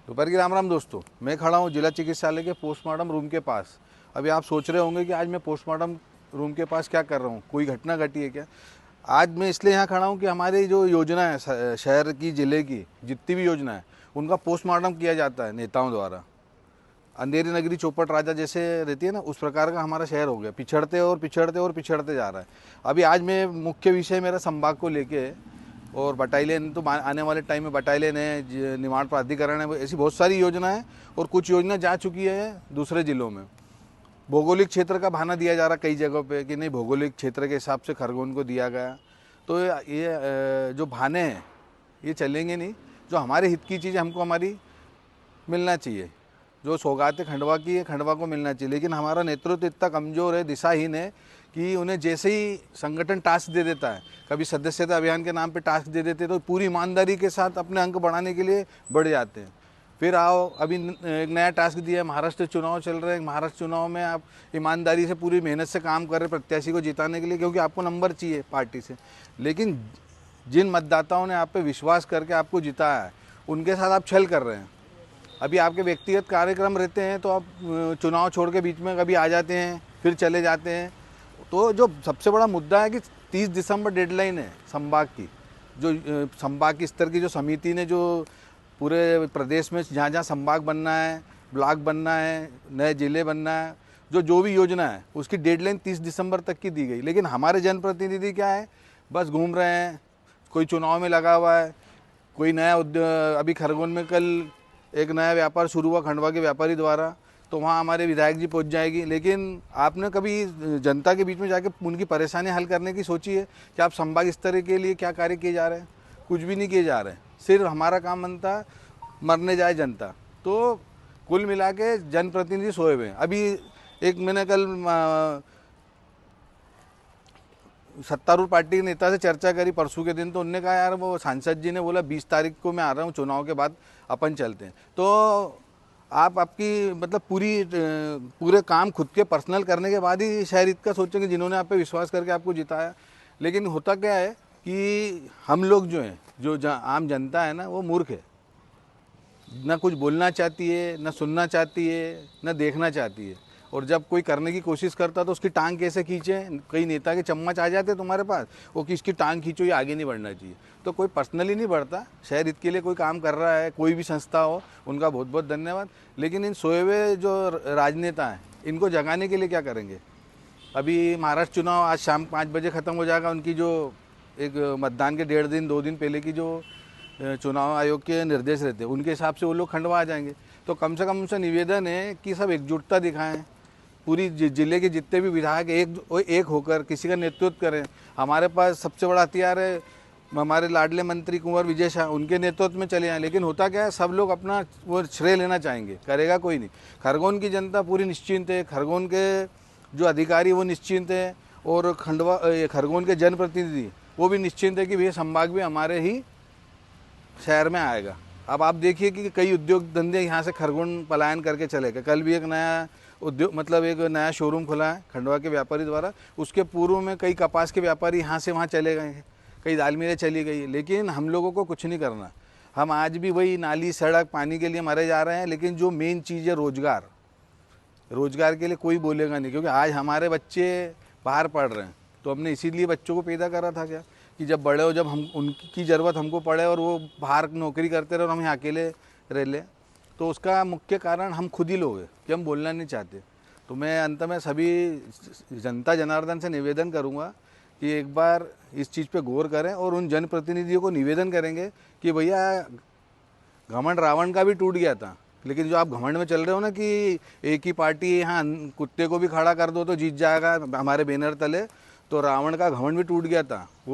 दोपहर की राम राम दोस्तों। मैं खड़ा हूँ जिला चिकित्सालय के पोस्टमार्टम रूम के पास। अभी आप सोच रहे होंगे कि आज मैं पोस्टमार्टम रूम के पास क्या कर रहा हूँ, कोई घटना घटी है क्या। आज मैं इसलिए यहाँ खड़ा हूँ कि हमारी जो योजना है शहर की, ज़िले की जितनी भी योजना है उनका पोस्टमार्टम किया जाता है नेताओं द्वारा। अंधेरी नगरी चौपट राजा जैसे रहती है ना, उस प्रकार का हमारा शहर हो गया, पिछड़ते और पिछड़ते और पिछड़ते जा रहा है। अभी आज मैं मुख्य विषय मेरा संभाग को लेके है, और बटालियन तो आने वाले टाइम में बटालियन है, निर्माण प्राधिकरण है, ऐसी बहुत सारी योजना है। और कुछ योजना जा चुकी है दूसरे ज़िलों में। भौगोलिक क्षेत्र का बहाना दिया जा रहा कई जगहों पे कि नहीं, भौगोलिक क्षेत्र के हिसाब से खरगोन को दिया गया। तो ये जो बहाने हैं ये चलेंगे नहीं। जो हमारे हित की चीज़ हमको हमारी मिलना चाहिए, जो सौगातें खंडवा की है खंडवा को मिलना चाहिए। लेकिन हमारा नेतृत्व इतना कमज़ोर है, दिशाहीन है कि उन्हें जैसे ही संगठन टास्क दे देता है, कभी सदस्यता अभियान के नाम पे टास्क दे देते हैं, तो पूरी ईमानदारी के साथ अपने अंक बढ़ाने के लिए बढ़ जाते हैं। फिर आओ, अभी एक नया टास्क दिया है, महाराष्ट्र चुनाव चल रहे हैं। महाराष्ट्र चुनाव में आप ईमानदारी से पूरी मेहनत से काम कर रहे प्रत्याशी को जिताने के लिए, क्योंकि आपको नंबर चाहिए पार्टी से। लेकिन जिन मतदाताओं ने आप पे विश्वास करके आपको जिताया है, उनके साथ आप छल कर रहे हैं। अभी आपके व्यक्तिगत कार्यक्रम रहते हैं तो आप चुनाव छोड़ के बीच में कभी आ जाते हैं, फिर चले जाते हैं। तो जो सबसे बड़ा मुद्दा है कि 30 दिसंबर डेडलाइन है संभाग की। जो संभाग की स्तर की जो समिति ने जो पूरे प्रदेश में जहाँ जहाँ संभाग बनना है, ब्लॉक बनना है, नए ज़िले बनना है, जो भी योजना है उसकी डेडलाइन 30 दिसंबर तक की दी गई। लेकिन हमारे जनप्रतिनिधि क्या है, बस घूम रहे हैं, कोई चुनाव में लगा हुआ है, कोई नया उद्योग। अभी खरगोन में कल एक नया व्यापार शुरू हुआ खंडवा के व्यापारी द्वारा, तो वहाँ हमारे विधायक जी पहुँच जाएगी। लेकिन आपने कभी जनता के बीच में जाके उनकी परेशानी हल करने की सोची है कि आप संभाग स्तर के लिए क्या कार्य किए जा रहे हैं? कुछ भी नहीं किए जा रहे हैं। सिर्फ हमारा काम बनता मरने जाए जनता। तो कुल मिला के जनप्रतिनिधि सोए हुए हैं। अभी एक मैंने कल सत्तारूढ़ पार्टी के नेता से चर्चा करी परसों के दिन, तो उनने कहा यार, वो सांसद जी ने बोला 20 तारीख को मैं आ रहा हूँ, चुनाव के बाद अपन चलते हैं। तो आप आपकी मतलब पूरे काम खुद के पर्सनल करने के बाद ही शायद इतना सोचेंगे जिन्होंने आप पे विश्वास करके आपको जिताया। लेकिन होता क्या है कि हम लोग जो हैं, जो आम जनता है ना, वो मूर्ख है। ना कुछ बोलना चाहती है, ना सुनना चाहती है, ना देखना चाहती है। और जब कोई करने की कोशिश करता तो उसकी टांग कैसे खींचे। कई नेता के चम्मच आ जाते तुम्हारे पास, वो किसकी टांग खींचो, ये आगे नहीं बढ़ना चाहिए। तो कोई पर्सनली नहीं बढ़ता, शहर हित के लिए कोई काम कर रहा है, कोई भी संस्था हो, उनका बहुत बहुत धन्यवाद। लेकिन इन सोए हुए जो राजनेता हैं, इनको जगाने के लिए क्या करेंगे। अभी महाराष्ट्र चुनाव आज शाम 5 बजे ख़त्म हो जाएगा। उनकी जो एक मतदान के 1.5 दिन 2 दिन पहले की जो चुनाव आयोग के निर्देश रहते हैं, उनके हिसाब से वो लोग खंडवा आ जाएंगे। तो कम से कम उनसे निवेदन है कि सब एकजुटता दिखाएं, पूरी जिले के जितने भी विधायक एक होकर किसी का नेतृत्व करें। हमारे पास सबसे बड़ा हथियार है हमारे लाडले मंत्री कुंवर विजय शाह, उनके नेतृत्व में चले आए। लेकिन होता क्या है, सब लोग अपना वो श्रेय लेना चाहेंगे, करेगा कोई नहीं। खरगोन की जनता पूरी निश्चिंत है, खरगोन के जो अधिकारी वो निश्चिंत है, और खरगोन के जनप्रतिनिधि वो भी निश्चिंत है कि भैया संभाग भी हमारे ही शहर में आएगा। अब आप देखिए कि कई उद्योग धंधे यहाँ से खरगोन पलायन करके चले गए। कल भी एक नया उद्योग मतलब एक नया शोरूम खुला है खंडवा के व्यापारी द्वारा। उसके पूर्व में कई कपास के व्यापारी यहाँ से वहाँ चले गए हैं, कई दाल मिलें चली गई। लेकिन हम लोगों को कुछ नहीं करना। हम आज भी वही नाली सड़क पानी के लिए मरे जा रहे हैं। लेकिन जो मेन चीज़ है रोजगार के लिए कोई बोलेगा नहीं, क्योंकि आज हमारे बच्चे बाहर पढ़ रहे हैं। तो हमने इसीलिए बच्चों को पैदा करा था क्या, कि जब बड़े हो, जब हम उनकी ज़रूरत हमको पड़े और वो बाहर नौकरी करते रहे और हम यहाँ अकेले रह लें। तो उसका मुख्य कारण हम खुद ही लोग हैं कि हम बोलना नहीं चाहते। तो मैं अंत में सभी जनता जनार्दन से निवेदन करूँगा कि एक बार इस चीज़ पे गौर करें, और उन जनप्रतिनिधियों को निवेदन करेंगे कि भैया, घमंड रावण का भी टूट गया था, लेकिन जो आप घमंड में चल रहे हो ना कि एक ही पार्टी यहाँ कुत्ते को भी खड़ा कर दो तो जीत जाएगा हमारे बैनर तले, तो रावण का घमंड भी टूट गया था। वो